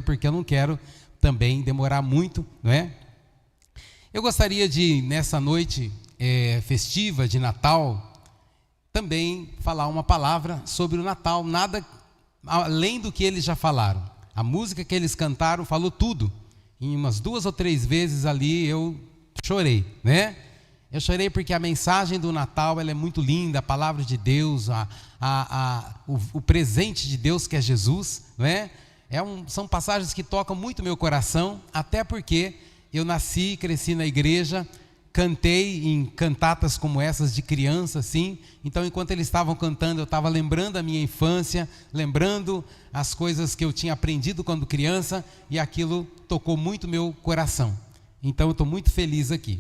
porque eu não quero também demorar muito, não é? Eu gostaria de, nessa noite festiva de Natal, também falar uma palavra sobre o Natal, nada além do que eles já falaram. A música que eles cantaram falou tudo. Em umas 2 ou 3 vezes ali eu chorei, né? Eu chorei porque a mensagem do Natal ela é muito linda, a palavra de Deus, o presente de Deus que é Jesus, não é? São passagens que tocam muito meu coração, até porque eu nasci e cresci na igreja, cantei em cantatas como essas de criança, assim. Então, enquanto eles estavam cantando, eu estava lembrando a minha infância, lembrando as coisas que eu tinha aprendido quando criança, e aquilo tocou muito meu coração. Então, eu estou muito feliz aqui.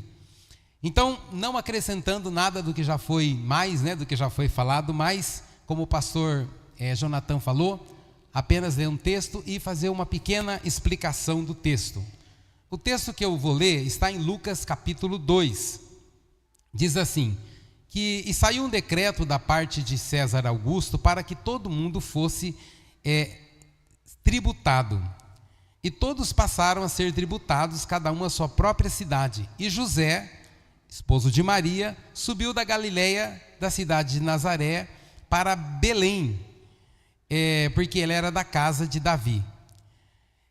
Então, não acrescentando nada do que já foi mais, né, do que já foi falado, mas, como o pastor Jonathan falou, apenas ler um texto e fazer uma pequena explicação do texto. O texto que eu vou ler está em Lucas capítulo 2. Diz assim, e saiu um decreto da parte de César Augusto para que todo mundo fosse tributado. E todos passaram a ser tributados, cada um à sua própria cidade. E José, esposo de Maria, subiu da Galileia, da cidade de Nazaré, para Belém, porque ele era da casa de Davi.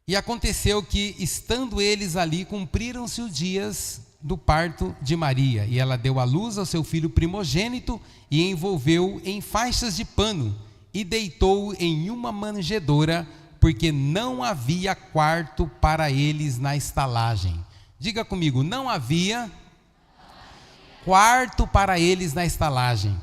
E aconteceu que, estando eles ali, cumpriram-se os dias do parto de Maria. E ela deu à luz ao seu filho primogênito e envolveu-o em faixas de pano e deitou-o em uma manjedoura, porque não havia quarto para eles na estalagem. Diga comigo, não havia quarto para eles na estalagem.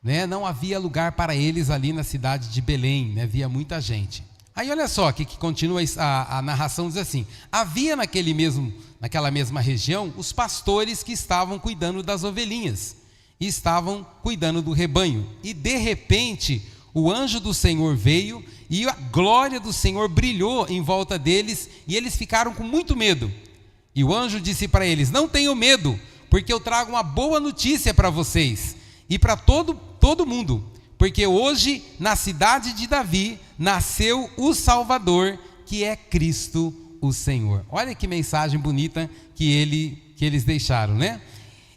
Né? Não havia lugar para eles ali na cidade de Belém, né? Havia muita gente. Aí olha só, que continua a narração, diz assim, havia naquela mesma região os pastores que estavam cuidando das ovelhinhas, e estavam cuidando do rebanho, e de repente o anjo do Senhor veio, e a glória do Senhor brilhou em volta deles, e eles ficaram com muito medo. E o anjo disse para eles, não tenham medo, porque eu trago uma boa notícia para vocês, e para todo mundo, porque hoje na cidade de Davi nasceu o Salvador, que é Cristo o Senhor. Olha que mensagem bonita que eles deixaram, né?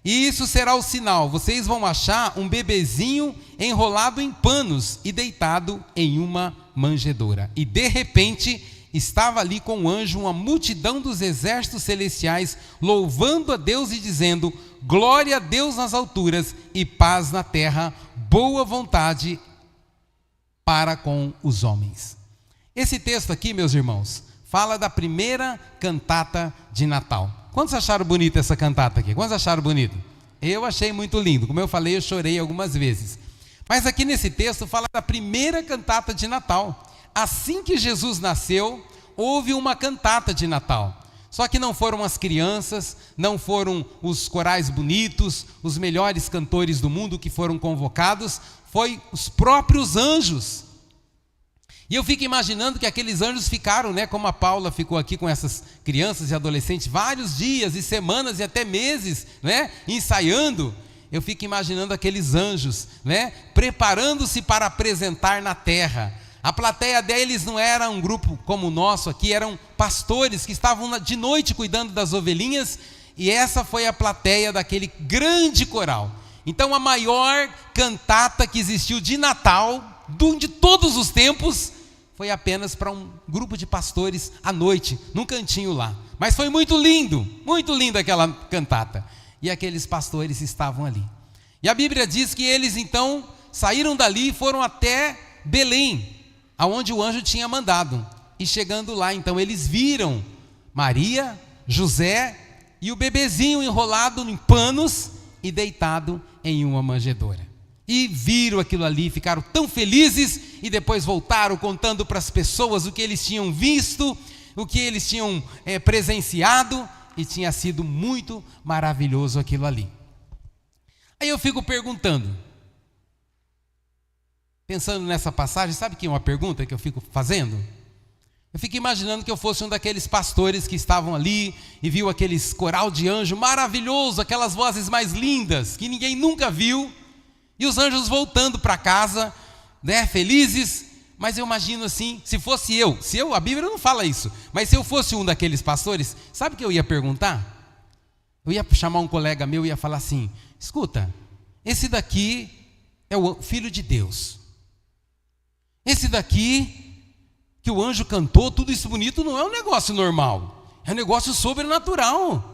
E isso será o sinal, vocês vão achar um bebezinho enrolado em panos e deitado em uma manjedoura. E de repente estava ali com o anjo uma multidão dos exércitos celestiais, louvando a Deus e dizendo, glória a Deus nas alturas e paz na terra, boa vontade para com os homens. Esse texto aqui, meus irmãos, fala da primeira cantata de Natal. Quantos acharam bonita essa cantata aqui? Quantos acharam bonito? Eu achei muito lindo. Como eu falei, eu chorei algumas vezes. Mas aqui nesse texto fala da primeira cantata de Natal. Assim que Jesus nasceu, houve uma cantata de Natal. Só que não foram as crianças, não foram os corais bonitos, os melhores cantores do mundo que foram convocados, foi os próprios anjos. E eu fico imaginando que aqueles anjos ficaram, né, como a Paula ficou aqui com essas crianças e adolescentes, vários dias e semanas e até meses, né, ensaiando. Eu fico imaginando aqueles anjos, né, preparando-se para apresentar na terra. A plateia deles não era um grupo como o nosso aqui, eram pastores que estavam de noite cuidando das ovelhinhas, e essa foi a plateia daquele grande coral. Então a maior cantata que existiu de Natal, de todos os tempos, foi apenas para um grupo de pastores à noite, num cantinho lá. Mas foi muito lindo aquela cantata. E aqueles pastores estavam ali. E a Bíblia diz que eles então saíram dali e foram até Belém, aonde o anjo tinha mandado. E chegando lá, então, eles viram Maria, José e o bebezinho enrolado em panos e deitado em uma manjedoura. E viram aquilo ali, ficaram tão felizes e depois voltaram contando para as pessoas o que eles tinham visto, o que eles tinham presenciado, e tinha sido muito maravilhoso aquilo ali. Aí eu fico perguntando, pensando nessa passagem, sabe que é uma pergunta que eu fico fazendo? Eu fico imaginando que eu fosse um daqueles pastores que estavam ali e viu aqueles coral de anjo maravilhoso, aquelas vozes mais lindas que ninguém nunca viu, e os anjos voltando para casa, né, felizes, Mas eu imagino assim, se eu, a Bíblia não fala isso, mas se eu fosse um daqueles pastores, sabe o que eu ia perguntar? Eu ia chamar um colega meu e ia falar assim: escuta, esse daqui é o Filho de Deus. Esse daqui, que o anjo cantou, tudo isso bonito, não é um negócio normal, é um negócio sobrenatural.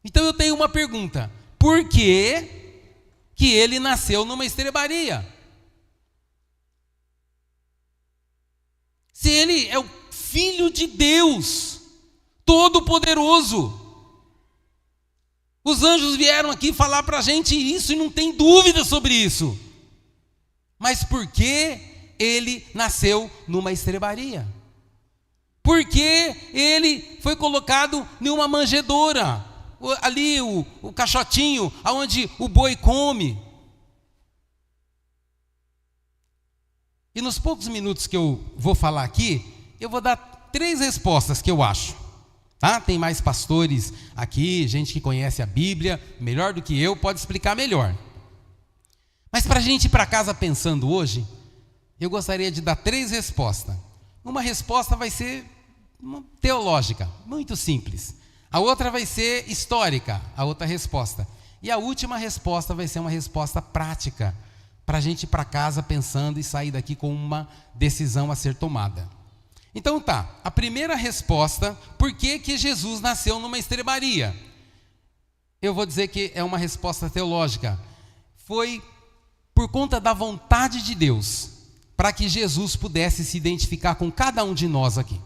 Então eu tenho uma pergunta: por que ele nasceu numa estrebaria? Se ele é o Filho de Deus, Todo-Poderoso. Os anjos vieram aqui falar para a gente isso e não tem dúvida sobre isso. Mas por que ele nasceu numa estrebaria? Por que ele foi colocado em uma manjedoura? Ali o caixotinho, onde o boi come. E nos poucos minutos que eu vou falar aqui, eu vou dar 3 respostas que eu acho. Tá? Tem mais pastores aqui, gente que conhece a Bíblia melhor do que eu, pode explicar melhor. Mas para a gente ir para casa pensando hoje, eu gostaria de dar 3 respostas. Uma resposta vai ser teológica, muito simples. A outra vai ser histórica, a outra resposta. E a última resposta vai ser uma resposta prática, para a gente ir para casa pensando e sair daqui com uma decisão a ser tomada. Então tá, a primeira resposta: por que Jesus nasceu numa estrebaria? Eu vou dizer que é uma resposta teológica. Foi por conta da vontade de Deus, para que Jesus pudesse se identificar com cada um de nós aqui.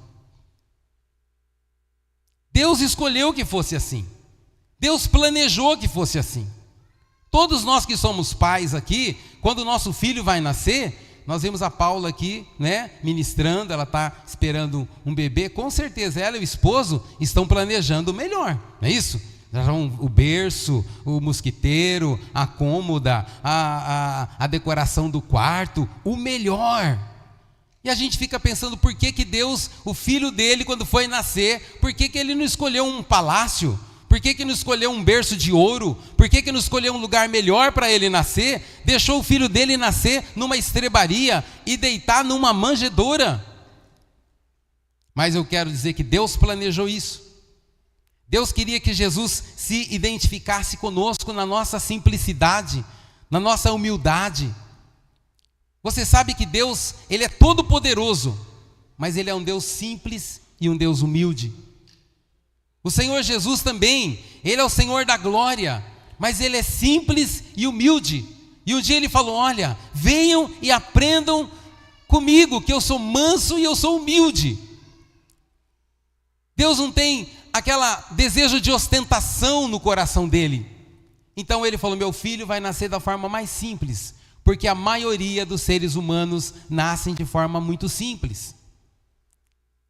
Deus escolheu que fosse assim. Deus planejou que fosse assim. Todos nós que somos pais aqui, quando o nosso filho vai nascer, nós vemos a Paula aqui, né, ministrando, ela está esperando um bebê, com certeza ela e o esposo estão planejando o melhor, não é isso? O berço, o mosquiteiro, a cômoda, a decoração do quarto, o melhor. E a gente fica pensando, por que Deus, o filho dele, quando foi nascer, por que ele não escolheu um palácio? Por que não escolheu um berço de ouro? Por que não escolheu um lugar melhor para ele nascer? Deixou o filho dele nascer numa estrebaria e deitar numa manjedoura? Mas eu quero dizer que Deus planejou isso. Deus queria que Jesus se identificasse conosco na nossa simplicidade, na nossa humildade. Você sabe que Deus, Ele é todo poderoso, mas Ele é um Deus simples e um Deus humilde. O Senhor Jesus também, Ele é o Senhor da glória, mas Ele é simples e humilde. E um dia Ele falou: olha, venham e aprendam comigo, que eu sou manso e eu sou humilde. Deus não tem aquele desejo de ostentação no coração dele. Então Ele falou: meu filho vai nascer da forma mais simples, porque a maioria dos seres humanos nascem de forma muito simples.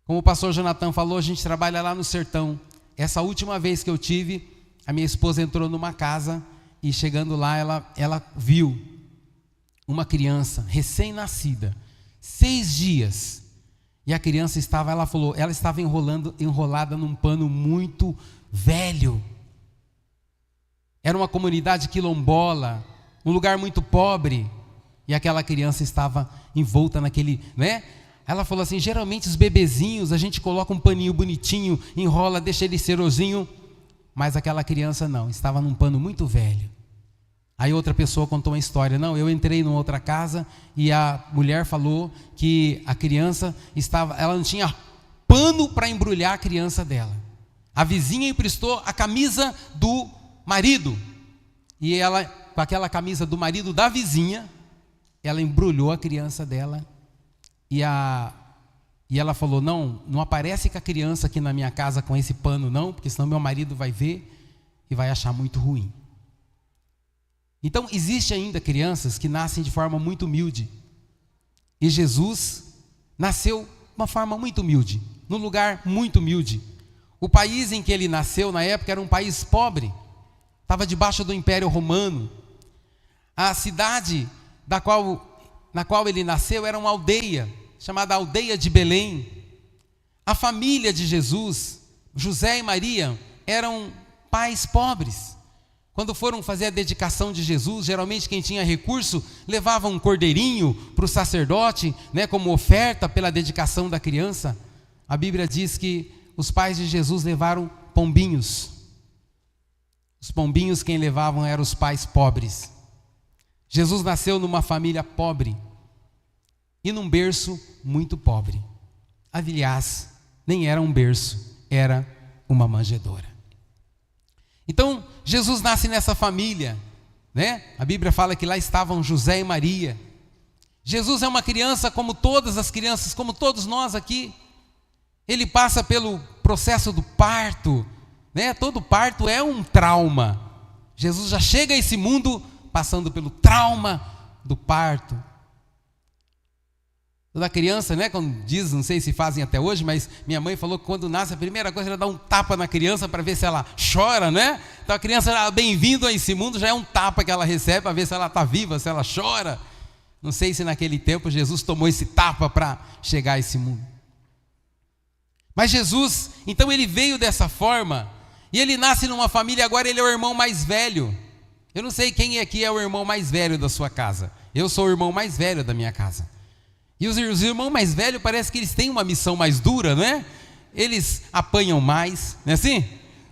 Como o pastor Jonathan falou, a gente trabalha lá no sertão. Essa última vez que eu tive, a minha esposa entrou numa casa e chegando lá ela viu uma criança recém-nascida, 6 dias. E a criança ela falou, ela estava enrolada num pano muito velho. Era uma comunidade quilombola, um lugar muito pobre. E aquela criança estava envolta naquele, né? Ela falou assim: geralmente os bebezinhos, a gente coloca um paninho bonitinho, enrola, deixa ele cheirosinho. Mas aquela criança não, estava num pano muito velho. Aí outra pessoa contou uma história: não, eu entrei numa outra casa e a mulher falou que a criança ela não tinha pano para embrulhar a criança dela. A vizinha emprestou a camisa do marido. E ela, com aquela camisa do marido da vizinha, ela embrulhou a criança dela. E ela falou: não aparece com a criança aqui na minha casa com esse pano não, porque senão meu marido vai ver e vai achar muito ruim. Então existe ainda crianças que nascem de forma muito humilde. E Jesus nasceu de uma forma muito humilde, num lugar muito humilde. O país em que ele nasceu na época era um país pobre, estava debaixo do Império Romano. A cidade na qual ele nasceu era uma aldeia, chamada Aldeia de Belém. A família de Jesus, José e Maria, eram pais pobres. Quando foram fazer a dedicação de Jesus, geralmente quem tinha recurso levava um cordeirinho para o sacerdote, né, como oferta pela dedicação da criança. A Bíblia diz que os pais de Jesus levaram pombinhos. Os pombinhos quem levavam eram os pais pobres. Jesus nasceu numa família pobre e num berço muito pobre. Aliás, nem era um berço, era uma manjedoura. Então, Jesus nasce nessa família, né? A Bíblia fala que lá estavam José e Maria. Jesus é uma criança como todas as crianças, como todos nós aqui. Ele passa pelo processo do parto, né? Todo parto é um trauma. Jesus já chega a esse mundo passando pelo trauma do parto. Toda criança, né, quando diz, não sei se fazem até hoje, mas minha mãe falou que quando nasce a primeira coisa era dar um tapa na criança para ver se ela chora, né? Então a criança, bem-vindo a esse mundo, já é um tapa que ela recebe para ver se ela está viva, se ela chora. Não sei se naquele tempo Jesus tomou esse tapa para chegar a esse mundo. Mas Jesus, então ele veio dessa forma, e ele nasce numa família, agora ele é o irmão mais velho. Eu não sei quem aqui é o irmão mais velho da sua casa. Eu sou o irmão mais velho da minha casa. E os irmãos mais velhos parece que eles têm uma missão mais dura, não é? Eles apanham mais, não é assim?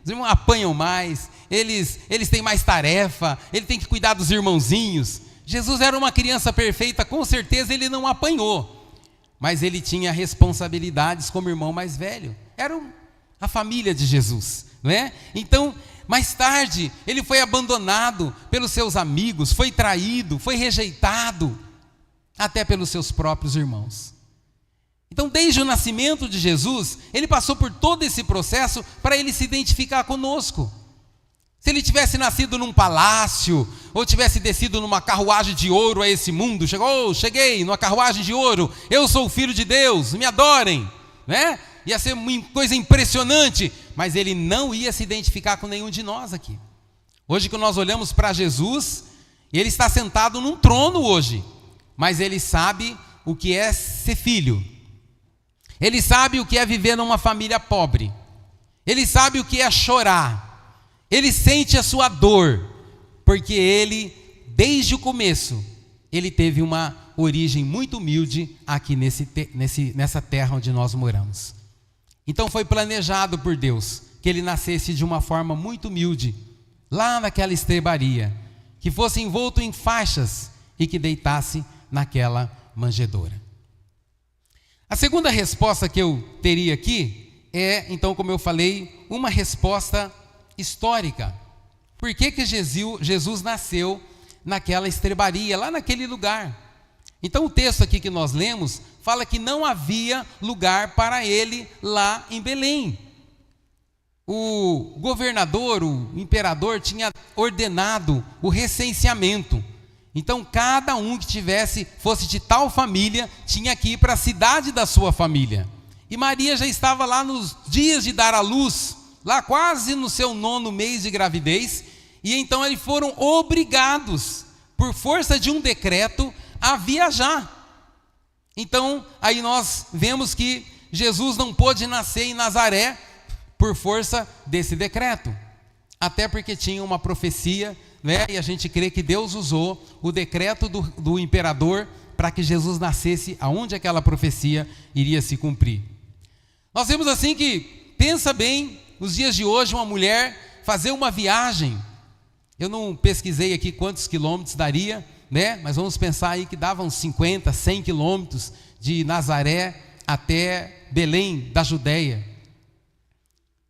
Os irmãos apanham mais, eles têm mais tarefa, ele tem que cuidar dos irmãozinhos. Jesus era uma criança perfeita, com certeza ele não apanhou, mas ele tinha responsabilidades como irmão mais velho. Era a família de Jesus, não é? Então, mais tarde, ele foi abandonado pelos seus amigos, foi traído, foi rejeitado, até pelos seus próprios irmãos. Então, desde o nascimento de Jesus, ele passou por todo esse processo para ele se identificar conosco. Se ele tivesse nascido num palácio, ou tivesse descido numa carruagem de ouro a esse mundo, cheguei numa carruagem de ouro, eu sou o Filho de Deus, me adorem, né? Ia ser uma coisa impressionante, mas ele não ia se identificar com nenhum de nós aqui. Hoje que nós olhamos para Jesus, ele está sentado num trono hoje, mas ele sabe o que é ser filho. Ele sabe o que é viver numa família pobre. Ele sabe o que é chorar. Ele sente a sua dor, porque ele, desde o começo, ele teve uma origem muito humilde aqui nessa terra onde nós moramos. Então foi planejado por Deus que ele nascesse de uma forma muito humilde, lá naquela estrebaria, que fosse envolto em faixas e que deitasse naquela manjedoura. A segunda resposta que eu teria aqui é, então, como eu falei, uma resposta histórica. Por que Jesus nasceu naquela estrebaria, lá naquele lugar? Então o texto aqui que nós lemos fala que não havia lugar para ele lá em Belém. O governador, o imperador, tinha ordenado o recenseamento. Então cada um que fosse de tal família, tinha que ir para a cidade da sua família. E Maria já estava lá nos dias de dar à luz, lá quase no seu 9º mês de gravidez, e então eles foram obrigados, por força de um decreto, a viajar. Então aí nós vemos que Jesus não pôde nascer em Nazaré por força desse decreto, até porque tinha uma profecia, né? E a gente crê que Deus usou o decreto do imperador para que Jesus nascesse aonde aquela profecia iria se cumprir. Nós vemos assim que, pensa bem, nos dias de hoje, uma mulher fazer uma viagem, eu não pesquisei aqui quantos quilômetros daria, né? Mas vamos pensar aí que davam 50, 100 quilômetros de Nazaré até Belém, da Judéia.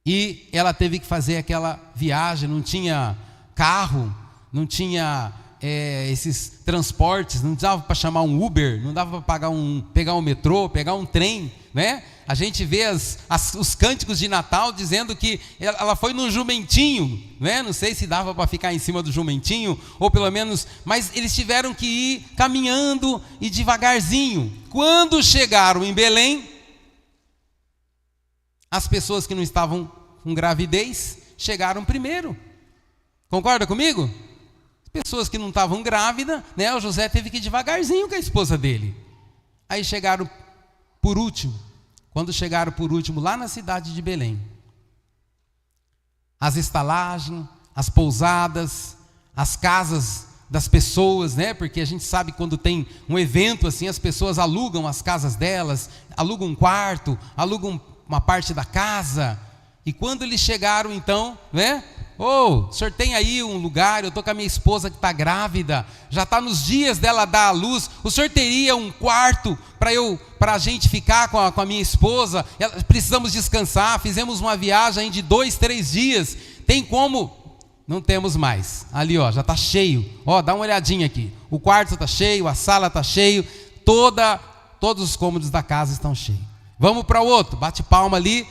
E ela teve que fazer aquela viagem, não tinha carro, não tinha esses transportes, não dava para chamar um Uber, não dava para pegar um metrô, pegar um trem, né? A gente vê os cânticos de Natal dizendo que ela foi num jumentinho, né? Não sei se dava para ficar em cima do jumentinho, ou pelo menos, mas eles tiveram que ir caminhando e devagarzinho. Quando chegaram em Belém, as pessoas que não estavam com gravidez chegaram primeiro. Concorda comigo? As pessoas que não estavam grávidas, né? O José teve que ir devagarzinho com a esposa dele. Aí chegaram por último. Quando chegaram por último lá na cidade de Belém, as estalagens, as pousadas, as casas das pessoas, né? Porque a gente sabe quando tem um evento assim, as pessoas alugam as casas delas, alugam um quarto, alugam uma parte da casa. E quando eles chegaram então, né? O senhor tem aí um lugar, eu estou com a minha esposa que está grávida, já está nos dias dela dar à luz, o senhor teria um quarto para a gente ficar com a minha esposa? Precisamos descansar, fizemos uma viagem de 2, 3 dias, tem como? Não temos mais. Ali já está cheio, dá uma olhadinha aqui, o quarto está cheio, a sala está cheio, todos os cômodos da casa estão cheios. Vamos para o outro, bate palma ali,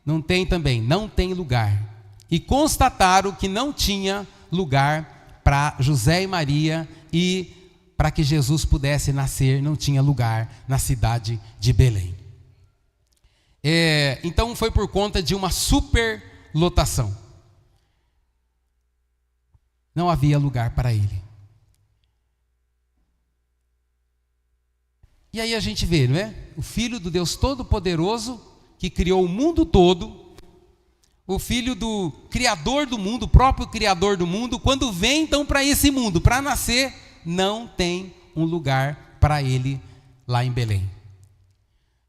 não tem também, não tem lugar. E constataram que não tinha lugar para José e Maria e para que Jesus pudesse nascer, não tinha lugar na cidade de Belém. Então foi por conta de uma superlotação. Não havia lugar para ele. E aí a gente vê, não é? O Filho do Deus Todo-Poderoso, que criou o mundo todo, o Filho do Criador do mundo, o próprio Criador do mundo, quando vem então para esse mundo, para nascer, não tem um lugar para ele lá em Belém.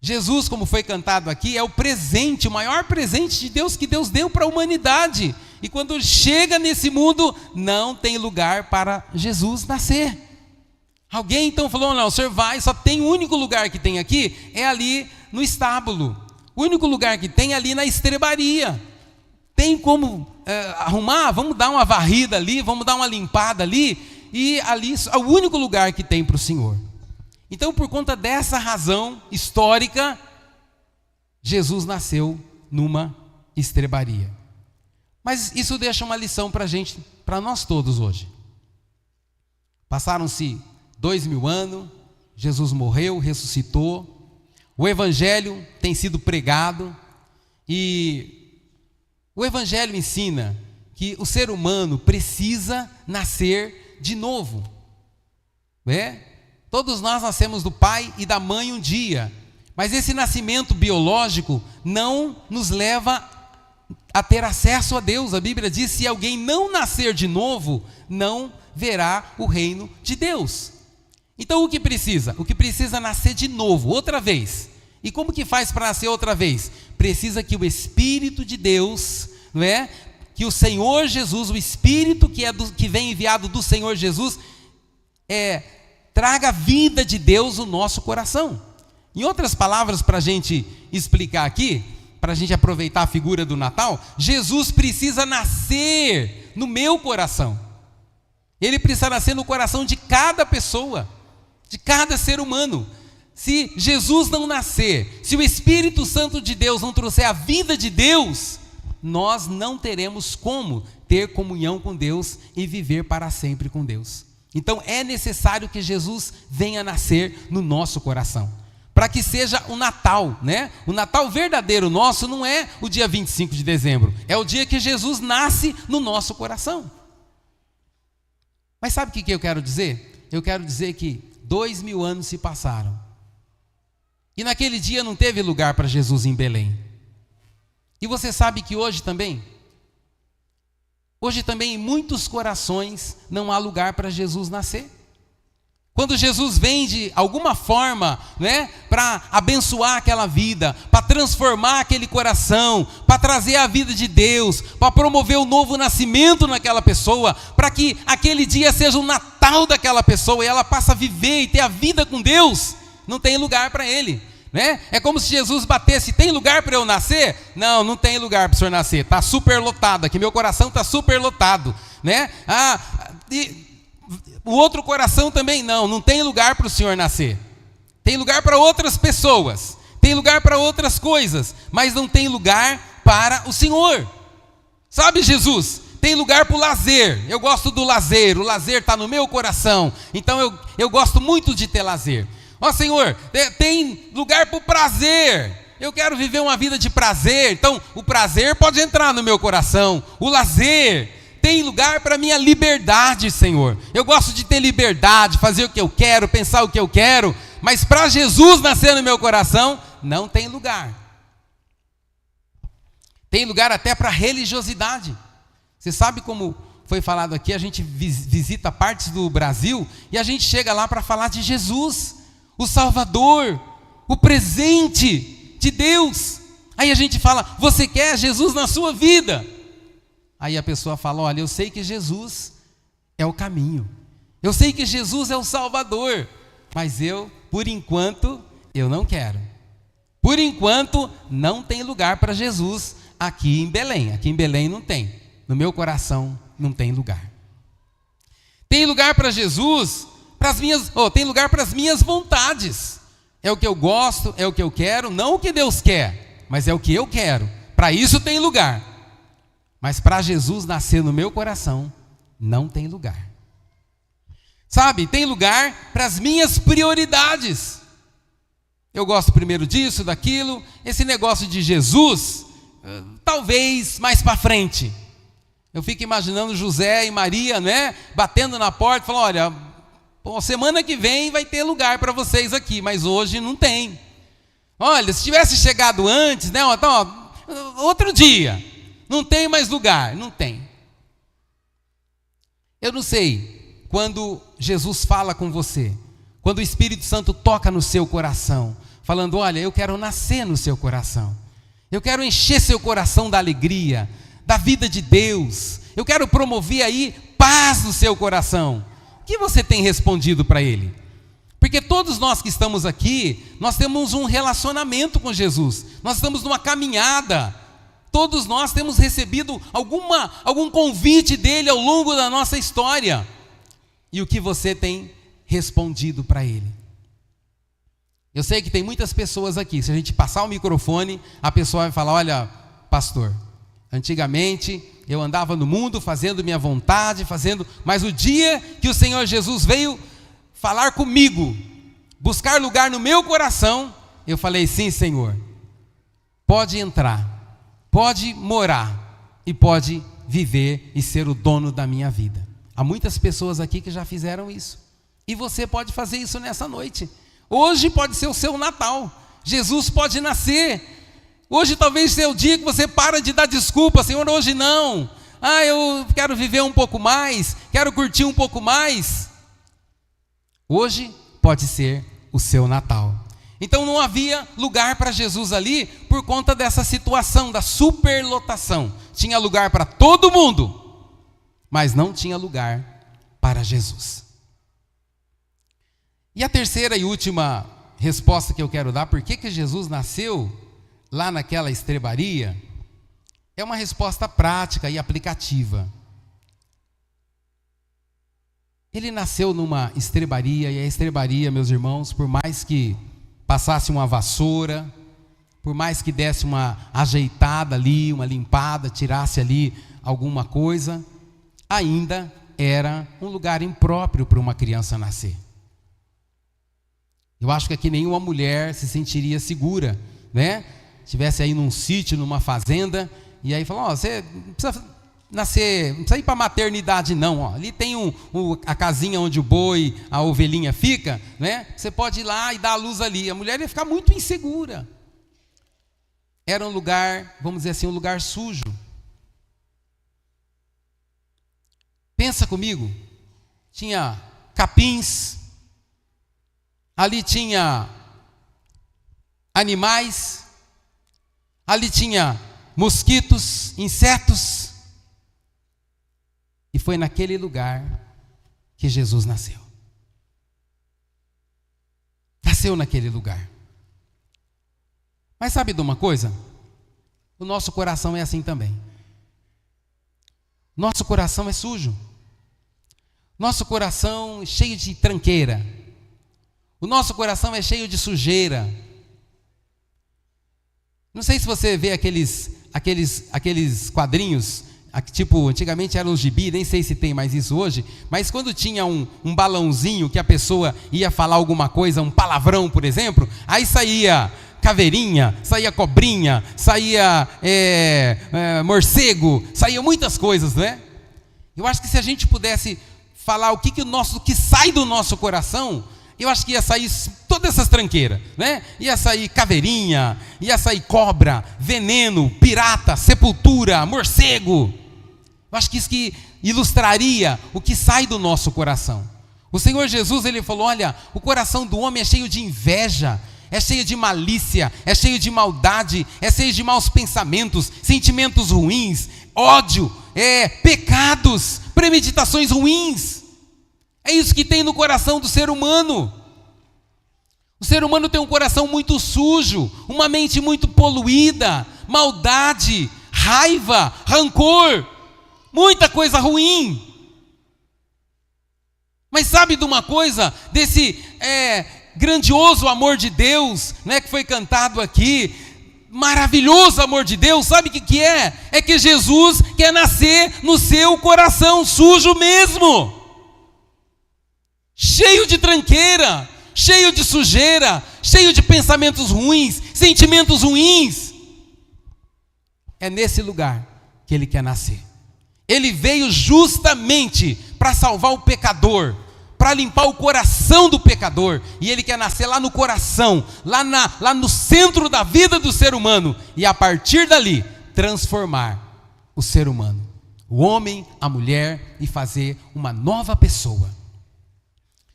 Jesus, como foi cantado aqui, é o presente, o maior presente de Deus que Deus deu para a humanidade. E quando chega nesse mundo, não tem lugar para Jesus nascer. Alguém então falou, não, o senhor vai, só tem o único lugar que tem aqui, é ali no estábulo. O único lugar que tem é ali na estrebaria. Tem como arrumar? Vamos dar uma varrida ali, vamos dar uma limpada ali, e ali é o único lugar que tem para o Senhor. Então, por conta dessa razão histórica, Jesus nasceu numa estrebaria. Mas isso deixa uma lição para a gente, para nós todos hoje. Passaram-se 2000 anos, Jesus morreu, ressuscitou, o Evangelho tem sido pregado, e o Evangelho ensina que o ser humano precisa nascer de novo. Todos nós nascemos do pai e da mãe um dia, mas esse nascimento biológico não nos leva a ter acesso a Deus. A Bíblia diz: se alguém não nascer de novo, não verá o reino de Deus. Então o que precisa? O que precisa nascer de novo, outra vez. E como que faz para nascer outra vez? Precisa que o Espírito de Deus, não é? Que o Senhor Jesus, o Espírito que vem enviado do Senhor Jesus, traga a vida de Deus no nosso coração. Em outras palavras, para a gente explicar aqui, para a gente aproveitar a figura do Natal, Jesus precisa nascer no meu coração. Ele precisa nascer no coração de cada pessoa, de cada ser humano. Se Jesus não nascer, se o Espírito Santo de Deus não trouxer a vida de Deus, nós não teremos como ter comunhão com Deus e viver para sempre com Deus. Então é necessário que Jesus venha nascer no nosso coração, para que seja o Natal, né? O Natal verdadeiro nosso não é o dia 25 de dezembro, é o dia que Jesus nasce no nosso coração. Mas sabe o que eu quero dizer? Eu quero dizer que 2000 anos se passaram, e naquele dia não teve lugar para Jesus em Belém. E você sabe que hoje também em muitos corações não há lugar para Jesus nascer. Quando Jesus vem de alguma forma, né, para abençoar aquela vida, para transformar aquele coração, para trazer a vida de Deus, para promover o novo nascimento naquela pessoa, para que aquele dia seja o Natal daquela pessoa e ela passe a viver e ter a vida com Deus, não tem lugar para ele, né? É como se Jesus batesse: tem lugar para eu nascer? Não, não tem lugar para o senhor nascer, está super lotado aqui, meu coração está super lotado, né? O outro coração também não tem lugar para o senhor nascer. Tem lugar para outras pessoas, tem lugar para outras coisas, mas não tem lugar para o Senhor. Sabe, Jesus, tem lugar para o lazer. Eu gosto do lazer, o lazer está no meu coração, então eu gosto muito de ter lazer. Ó Senhor, tem lugar para o prazer. Eu quero viver uma vida de prazer, então o prazer pode entrar no meu coração. O lazer tem lugar para a minha liberdade, Senhor. Eu gosto de ter liberdade, fazer o que eu quero, pensar o que eu quero, mas para Jesus nascer no meu coração, não tem lugar. Tem lugar até para religiosidade. Você sabe como foi falado aqui, a gente visita partes do Brasil e a gente chega lá para falar de Jesus, o Salvador, o presente de Deus. Aí a gente fala, você quer Jesus na sua vida? Aí a pessoa fala, olha, eu sei que Jesus é o caminho, eu sei que Jesus é o Salvador, mas por enquanto, eu não quero. Por enquanto, não tem lugar para Jesus aqui em Belém. Aqui em Belém não tem. No meu coração não tem lugar. Tem lugar para Jesus, tem lugar para as minhas vontades. É o que eu gosto, é o que eu quero, não o que Deus quer, mas é o que eu quero. Para isso tem lugar. Mas para Jesus nascer no meu coração, não tem lugar. Sabe, tem lugar para as minhas prioridades. Eu gosto primeiro disso, daquilo. Esse negócio de Jesus, talvez mais para frente. Eu fico imaginando José e Maria, né, batendo na porta, falando, olha, semana que vem vai ter lugar para vocês aqui, mas hoje não tem. Olha, se tivesse chegado antes, né, então, outro dia, não tem mais lugar, não tem. Eu não sei, quando Jesus fala com você, quando o Espírito Santo toca no seu coração, falando, olha, eu quero nascer no seu coração, eu quero encher seu coração da alegria, da vida de Deus, eu quero promover aí paz no seu coração. O que você tem respondido para Ele? Porque todos nós que estamos aqui, nós temos um relacionamento com Jesus, nós estamos numa caminhada, todos nós temos recebido algum convite dEle ao longo da nossa história. E o que você tem respondido para Ele? Eu sei que tem muitas pessoas aqui, se a gente passar o microfone, a pessoa vai falar, olha, pastor, antigamente eu andava no mundo fazendo minha vontade, mas o dia que o Senhor Jesus veio falar comigo, buscar lugar no meu coração, eu falei, sim, Senhor, pode entrar, pode morar e pode viver e ser o dono da minha vida. Há muitas pessoas aqui que já fizeram isso. E você pode fazer isso nessa noite. Hoje pode ser o seu Natal. Jesus pode nascer. Hoje talvez seja o dia que você para de dar desculpa. Senhor, hoje não. Eu quero viver um pouco mais. Quero curtir um pouco mais. Hoje pode ser o seu Natal. Então não havia lugar para Jesus ali por conta dessa situação da superlotação. Tinha lugar para todo mundo, mas não tinha lugar para Jesus. E a terceira e última resposta que eu quero dar, por que Jesus nasceu lá naquela estrebaria, é uma resposta prática e aplicativa. Ele nasceu numa estrebaria, e a estrebaria, meus irmãos, por mais que passasse uma vassoura, por mais que desse uma ajeitada ali, uma limpada, tirasse ali alguma coisa, ainda era um lugar impróprio para uma criança nascer. Eu acho que aqui nenhuma mulher se sentiria segura, né? Estivesse aí num sítio, numa fazenda, e aí falou, você não precisa nascer, não precisa ir para a maternidade não, ali tem a casinha onde o boi, a ovelhinha fica, né? Você pode ir lá e dar a luz ali. A mulher ia ficar muito insegura. Era um lugar, vamos dizer assim, um lugar sujo. Pensa comigo, tinha capins, ali tinha animais, ali tinha mosquitos, insetos, e foi naquele lugar que Jesus nasceu. Nasceu naquele lugar. Mas sabe de uma coisa? O nosso coração é assim também. Nosso coração é sujo. Nosso coração é cheio de tranqueira. O nosso coração é cheio de sujeira. Não sei se você vê aqueles quadrinhos, tipo, antigamente eram os gibi, nem sei se tem mais isso hoje, mas quando tinha um balãozinho que a pessoa ia falar alguma coisa, um palavrão, por exemplo, aí saía caveirinha, saía cobrinha, saía morcego, saía muitas coisas, né? Eu acho que se a gente pudesse falar o que sai do nosso coração, eu acho que ia sair todas essas tranqueiras, né? Ia sair caveirinha, ia sair cobra, veneno, pirata, sepultura, morcego. Eu acho que isso que ilustraria o que sai do nosso coração. O Senhor Jesus, ele falou: olha, o coração do homem é cheio de inveja, é cheio de malícia, é cheio de maldade, é cheio de maus pensamentos, sentimentos ruins, ódio, pecados, premeditações ruins. É isso que tem no coração do ser humano. O ser humano tem um coração muito sujo, uma mente muito poluída, maldade, raiva, rancor, muita coisa ruim. Mas sabe de uma coisa, desse grandioso amor de Deus, né, que foi cantado aqui, maravilhoso amor de Deus, sabe o que é? É que Jesus quer nascer no seu coração sujo mesmo, cheio de tranqueira, cheio de sujeira, cheio de pensamentos ruins, sentimentos ruins. É nesse lugar que Ele quer nascer. Ele veio justamente para salvar o pecador, para limpar o coração do pecador, e Ele quer nascer lá no coração, lá no centro da vida do ser humano, e a partir dali, transformar o ser humano, o homem, a mulher, e fazer uma nova pessoa.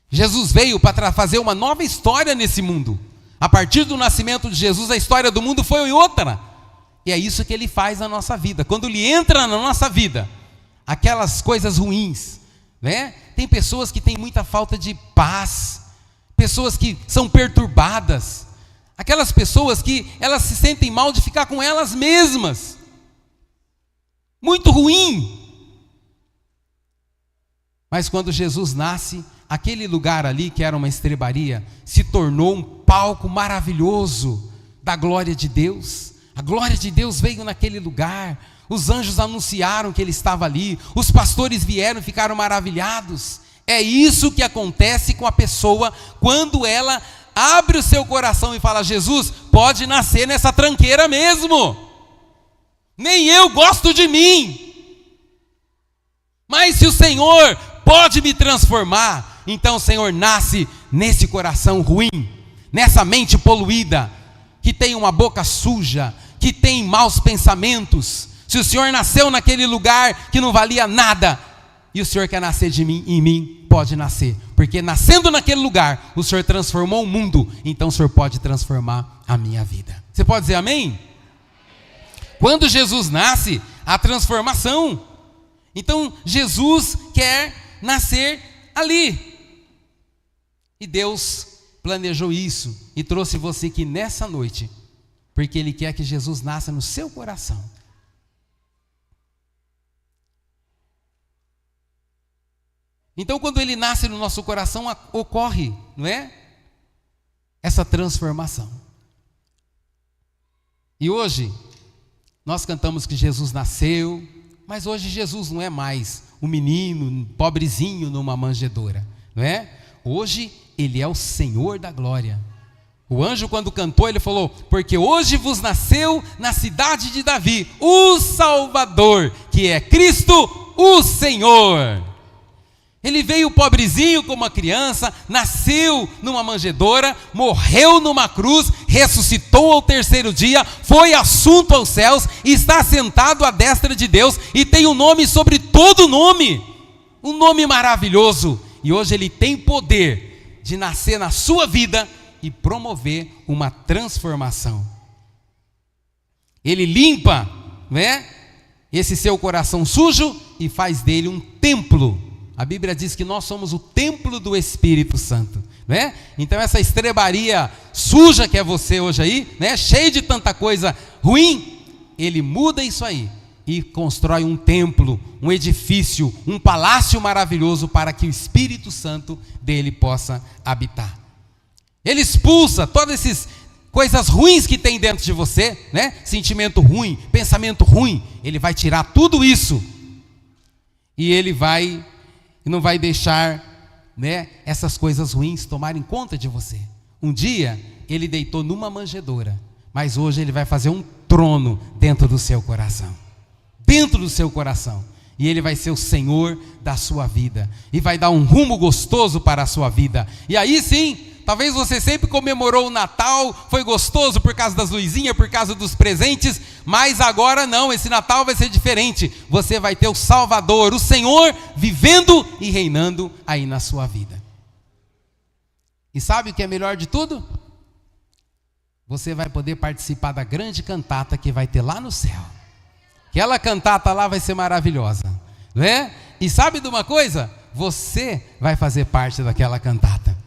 Jesus veio para fazer uma nova história nesse mundo. A partir do nascimento de Jesus, a história do mundo foi outra, e é isso que Ele faz na nossa vida. Quando Ele entra na nossa vida, aquelas coisas ruins, né? Tem pessoas que têm muita falta de paz, pessoas que são perturbadas, aquelas pessoas que elas se sentem mal de ficar com elas mesmas, muito ruim. Mas quando Jesus nasce, aquele lugar ali que era uma estrebaria, se tornou um palco maravilhoso da glória de Deus. A glória de Deus veio naquele lugar. Os anjos anunciaram que Ele estava ali, os pastores vieram e ficaram maravilhados. É isso que acontece com a pessoa quando ela abre o seu coração e fala: Jesus, pode nascer nessa tranqueira mesmo, nem eu gosto de mim, mas se o Senhor pode me transformar, então o Senhor nasce nesse coração ruim, nessa mente poluída, que tem uma boca suja, que tem maus pensamentos. Se o Senhor nasceu naquele lugar que não valia nada, e o Senhor quer nascer de mim, em mim, pode nascer, porque nascendo naquele lugar, o Senhor transformou o mundo, então o Senhor pode transformar a minha vida. Você pode dizer amém? Quando Jesus nasce, há transformação. Então Jesus quer nascer ali, e Deus planejou isso, e trouxe você aqui nessa noite, porque Ele quer que Jesus nasça no seu coração. Então, quando Ele nasce no nosso coração, ocorre, não é? Essa transformação. E hoje, nós cantamos que Jesus nasceu, mas hoje Jesus não é mais um menino, um pobrezinho numa manjedoura, não é? Hoje, Ele é o Senhor da glória. O anjo, quando cantou, ele falou: porque hoje vos nasceu na cidade de Davi o Salvador, que é Cristo o Senhor. Ele veio pobrezinho como uma criança, nasceu numa manjedoura, morreu numa cruz, ressuscitou ao terceiro dia, foi assunto aos céus, está sentado à destra de Deus e tem um nome sobre todo nome, um nome maravilhoso. E hoje Ele tem poder de nascer na sua vida e promover uma transformação. Ele limpa, né, esse seu coração sujo e faz dele um templo. A Bíblia diz que nós somos o templo do Espírito Santo, né? Então essa estrebaria suja que é você hoje aí, né, cheio de tanta coisa ruim, Ele muda isso aí e constrói um templo, um edifício, um palácio maravilhoso para que o Espírito Santo dele possa habitar. Ele expulsa todas essas coisas ruins que tem dentro de você, né? Sentimento ruim, pensamento ruim, Ele vai tirar tudo isso e Ele não vai deixar, né, essas coisas ruins tomarem conta de você. Um dia Ele deitou numa manjedoura, mas hoje Ele vai fazer um trono dentro do seu coração, dentro do seu coração, e Ele vai ser o Senhor da sua vida, e vai dar um rumo gostoso para a sua vida, e aí sim, Talvez você sempre comemorou o Natal, foi gostoso por causa das luzinhas, por causa dos presentes, mas agora não, esse Natal vai ser diferente. Você vai ter o Salvador, o Senhor, vivendo e reinando aí na sua vida. E sabe o que é melhor de tudo? Você vai poder participar da grande cantata que vai ter lá no céu. Aquela cantata lá vai ser maravilhosa, não é? E sabe de uma coisa? Você vai fazer parte daquela cantata.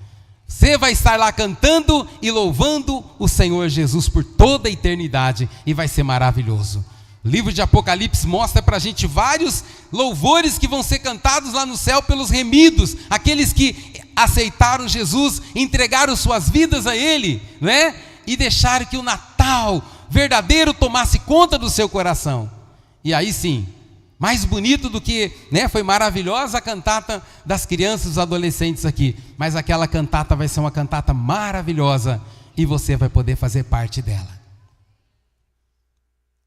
Você vai estar lá cantando e louvando o Senhor Jesus por toda a eternidade e vai ser maravilhoso. O livro de Apocalipse mostra para a gente vários louvores que vão ser cantados lá no céu pelos remidos, aqueles que aceitaram Jesus, entregaram suas vidas a Ele, não é? E deixaram que o Natal verdadeiro tomasse conta do seu coração. E aí sim, mais bonito do que, né? Foi maravilhosa a cantata das crianças e dos adolescentes aqui, mas aquela cantata vai ser uma cantata maravilhosa e você vai poder fazer parte dela.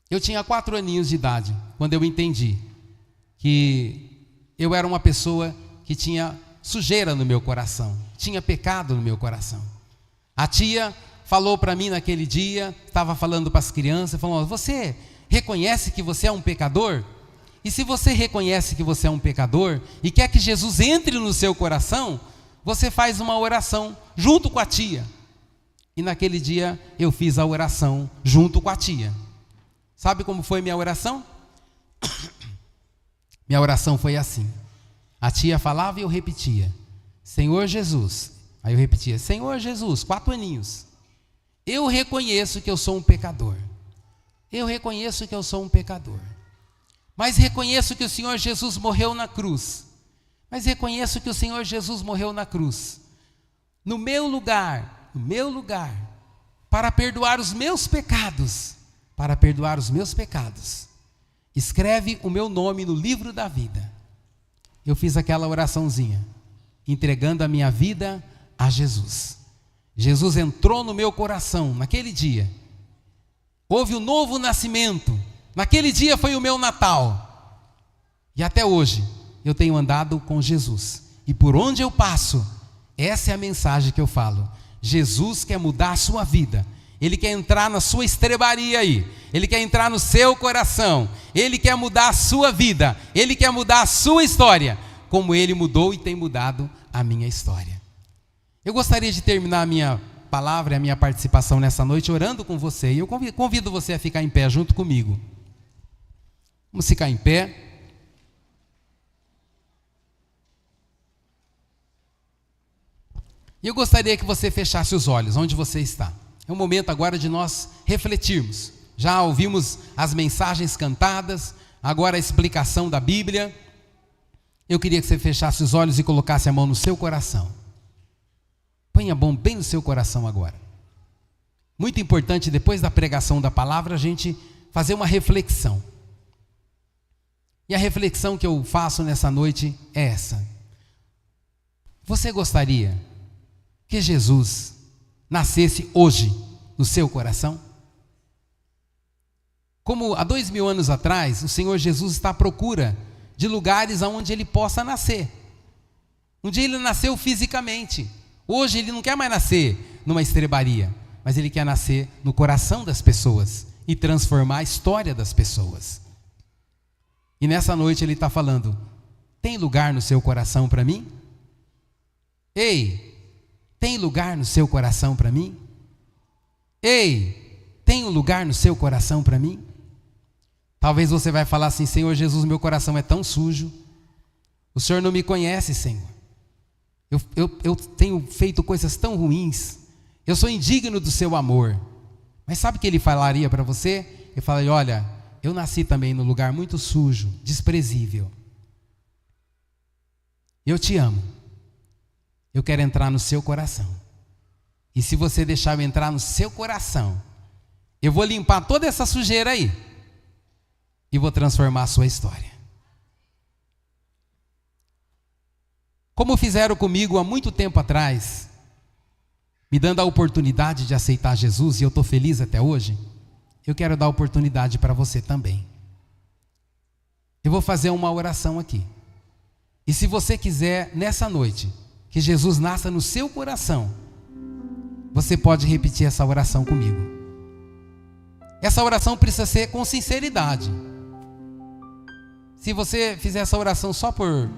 Eu tinha 4 aninhos de idade quando eu entendi que eu era uma pessoa que tinha sujeira no meu coração, tinha pecado no meu coração. A tia falou para mim naquele dia, estava falando para as crianças, falou: você reconhece que você é um pecador? E se você reconhece que você é um pecador e quer que Jesus entre no seu coração, você faz uma oração junto com a tia. E naquele dia eu fiz a oração junto com a tia. Sabe como foi minha oração? Minha oração foi assim. A tia falava e eu repetia: Senhor Jesus. Aí eu repetia: Senhor Jesus, 4 aninhos. Eu reconheço que eu sou um pecador. Eu reconheço que eu sou um pecador. Mas reconheço que o Senhor Jesus morreu na cruz. Mas reconheço que o Senhor Jesus morreu na cruz. No meu lugar, para perdoar os meus pecados. Para perdoar os meus pecados. Escreve o meu nome no livro da vida. Eu fiz aquela oraçãozinha, entregando a minha vida a Jesus. Jesus entrou no meu coração naquele dia. Houve um novo nascimento. Naquele dia foi o meu Natal. E até hoje eu tenho andado com Jesus. E por onde eu passo, essa é a mensagem que eu falo. Jesus quer mudar a sua vida. Ele quer entrar na sua estrebaria aí. Ele quer entrar no seu coração. Ele quer mudar a sua vida. Ele quer mudar a sua história. Como Ele mudou e tem mudado a minha história. Eu gostaria de terminar a minha palavra, a minha participação nessa noite orando com você. E eu convido você a ficar em pé junto comigo. Vamos ficar em pé. E eu gostaria que você fechasse os olhos onde você está. É o momento agora de nós refletirmos. Já ouvimos as mensagens cantadas, agora a explicação da Bíblia. Eu queria que você fechasse os olhos e colocasse a mão no seu coração. Põe a mão bem no seu coração agora. Muito importante, depois da pregação da palavra, a gente fazer uma reflexão. E a reflexão que eu faço nessa noite é essa. Você gostaria que Jesus nascesse hoje no seu coração? Como há 2000 anos atrás, o Senhor Jesus está à procura de lugares onde Ele possa nascer. Um dia Ele nasceu fisicamente. Hoje Ele não quer mais nascer numa estrebaria, mas Ele quer nascer no coração das pessoas e transformar a história das pessoas. E nessa noite Ele está falando: tem lugar no seu coração para mim? Ei, tem lugar no seu coração para mim? Ei, tem um lugar no seu coração para mim? Talvez você vai falar assim: Senhor Jesus, meu coração é tão sujo. O Senhor não me conhece, Senhor. Eu tenho feito coisas tão ruins. Eu sou indigno do seu amor. Mas sabe o que Ele falaria para você? Ele falaria: olha, eu nasci também num lugar muito sujo, desprezível. Eu te amo. Eu quero entrar no seu coração. E se você deixar eu entrar no seu coração, eu vou limpar toda essa sujeira aí. E vou transformar a sua história. Como fizeram comigo há muito tempo atrás, me dando a oportunidade de aceitar Jesus, e eu estou feliz até hoje, eu quero dar a oportunidade para você também. Eu vou fazer uma oração aqui. E se você quiser, nessa noite, que Jesus nasça no seu coração, você pode repetir essa oração comigo. Essa oração precisa ser com sinceridade. Se você fizer essa oração só por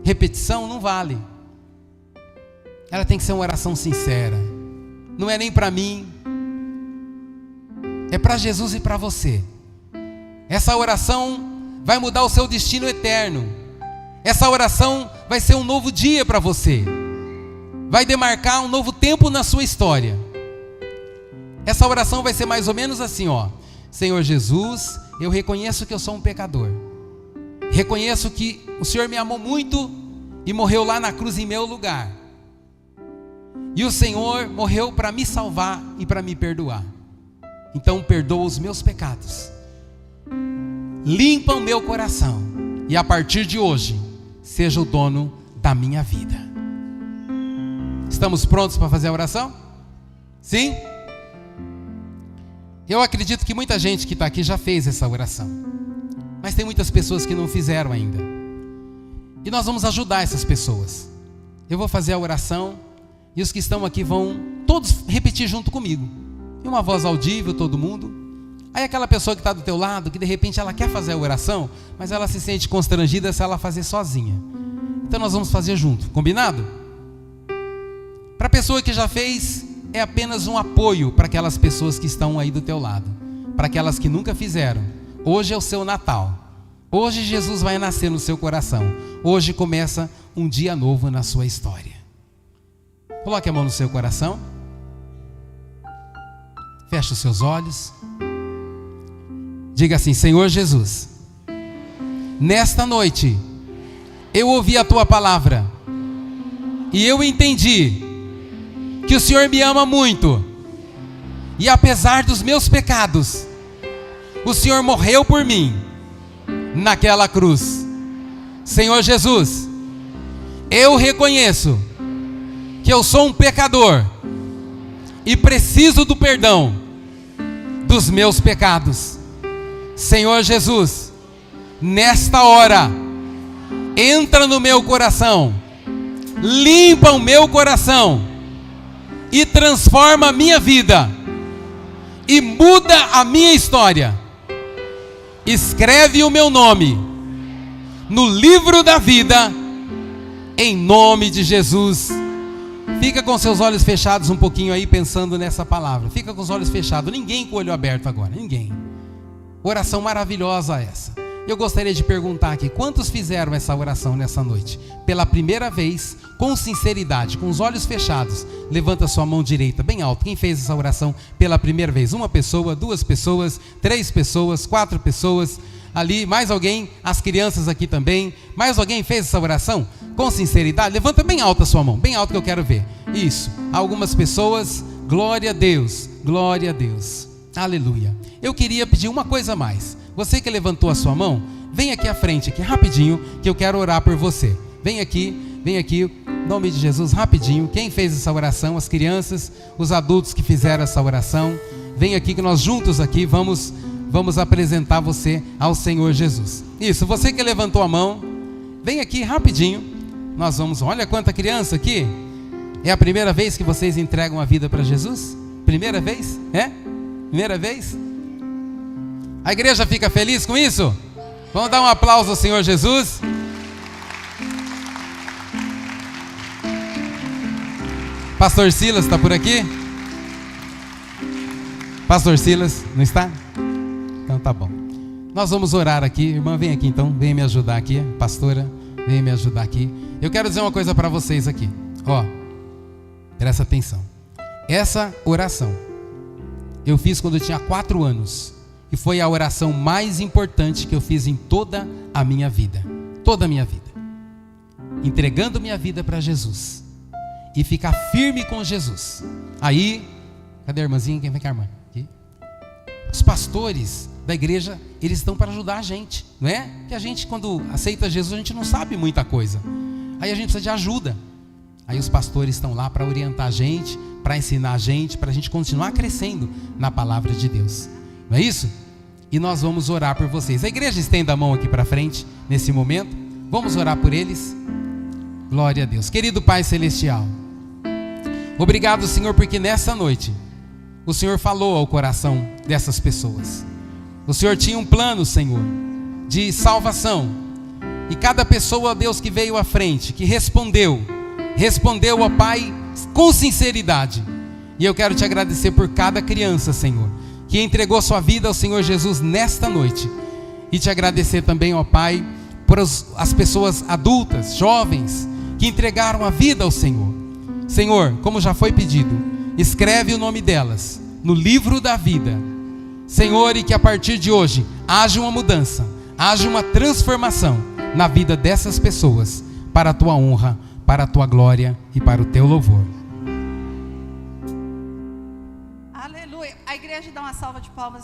repetição, não vale. Ela tem que ser uma oração sincera. Não é nem para mim, é para Jesus e para você. Essa oração vai mudar o seu destino eterno. Essa oração vai ser um novo dia para você. Vai demarcar um novo tempo na sua história. Essa oração vai ser mais ou menos assim, ó. Senhor Jesus, eu reconheço que eu sou um pecador. Reconheço que o Senhor me amou muito e morreu lá na cruz em meu lugar. E o Senhor morreu para me salvar e para me perdoar. Então perdoa os meus pecados. Limpa o meu coração. E a partir de hoje, seja o dono da minha vida. Estamos prontos para fazer a oração? Sim? Eu acredito que muita gente que está aqui já fez essa oração. Mas tem muitas pessoas que não fizeram ainda. E nós vamos ajudar essas pessoas. Eu vou fazer a oração e os que estão aqui vão todos repetir junto comigo. Em uma voz audível, todo mundo. Aí aquela pessoa que está do teu lado, que de repente ela quer fazer a oração, mas ela se sente constrangida se ela fazer sozinha. Então nós vamos fazer junto, combinado? Para a pessoa que já fez, é apenas um apoio para aquelas pessoas que estão aí do teu lado. Para aquelas que nunca fizeram. Hoje é o seu Natal. Hoje Jesus vai nascer no seu coração. Hoje começa um dia novo na sua história. Coloque a mão no seu coração. Feche os seus olhos. Diga assim: Senhor Jesus, nesta noite eu ouvi a tua palavra e eu entendi que o Senhor me ama muito, e apesar dos meus pecados, o Senhor morreu por mim naquela cruz. Senhor Jesus, eu reconheço que eu sou um pecador e preciso do perdão dos meus pecados. Senhor Jesus, nesta hora, entra no meu coração, limpa o meu coração e transforma a minha vida e muda a minha história. Escreve o meu nome no livro da vida, em nome de Jesus. Fica com seus olhos fechados um pouquinho aí, pensando nessa palavra. Fica com os olhos fechados, ninguém com o olho aberto agora, ninguém. Oração maravilhosa essa. Eu gostaria de perguntar aqui, quantos fizeram essa oração nessa noite? Pela primeira vez, com sinceridade, com os olhos fechados. Levanta sua mão direita bem alto. Quem fez essa oração pela primeira vez? Uma pessoa, 2 pessoas, 3 pessoas, 4 pessoas. Ali, mais alguém? As crianças aqui também. Mais alguém fez essa oração? Com sinceridade, levanta bem alta a sua mão. Bem alto que eu quero ver. Isso, algumas pessoas. Glória a Deus, glória a Deus. Aleluia. Eu queria pedir uma coisa a mais. Você que levantou a sua mão, vem aqui à frente, aqui rapidinho, que eu quero orar por você. Vem aqui, em nome de Jesus, rapidinho. Quem fez essa oração? As crianças, os adultos que fizeram essa oração. Vem aqui que nós juntos aqui vamos apresentar você ao Senhor Jesus. Isso, você que levantou a mão, vem aqui rapidinho. Nós vamos, olha quanta criança aqui. É a primeira vez que vocês entregam a vida para Jesus? Primeira vez? É? Primeira vez? A igreja fica feliz com isso? Vamos dar um aplauso ao Senhor Jesus. Pastor Silas está por aqui? Pastor Silas, não está? Então tá bom. Nós vamos orar aqui. Irmã, vem aqui então, vem me ajudar aqui. Pastora, vem me ajudar aqui. Eu quero dizer uma coisa para vocês aqui. Ó, presta atenção. Essa oração eu fiz quando eu tinha 4 anos. E foi a oração mais importante que eu fiz em toda a minha vida. Toda a minha vida. Entregando minha vida para Jesus. E ficar firme com Jesus. Aí, cadê a irmãzinha? Quem vem cá, irmã? Aqui. Os pastores da igreja, eles estão para ajudar a gente. Não é? Que a gente, quando aceita Jesus, a gente não sabe muita coisa. Aí a gente precisa de ajuda. Aí os pastores estão lá para orientar a gente, para ensinar a gente, para a gente continuar crescendo na palavra de Deus. Não é isso? E nós vamos orar por vocês. A igreja estenda a mão aqui para frente, nesse momento. Vamos orar por eles. Glória a Deus. Querido Pai Celestial, Obrigado, Senhor, porque nessa noite o Senhor falou ao coração dessas pessoas. O Senhor tinha um plano, Senhor, de salvação. E cada pessoa, Deus, que veio à frente, que respondeu, ó Pai, com sinceridade. E eu quero te agradecer por cada criança, Senhor, que entregou sua vida ao Senhor Jesus nesta noite. E te agradecer também, ó Pai, por as pessoas adultas, jovens, que entregaram a vida ao Senhor. Senhor, como já foi pedido, escreve o nome delas no livro da vida, Senhor, e que a partir de hoje haja uma mudança, haja uma transformação na vida dessas pessoas, para a tua honra, para a tua glória e para o teu louvor. Aleluia. A igreja dá uma salva de palmas.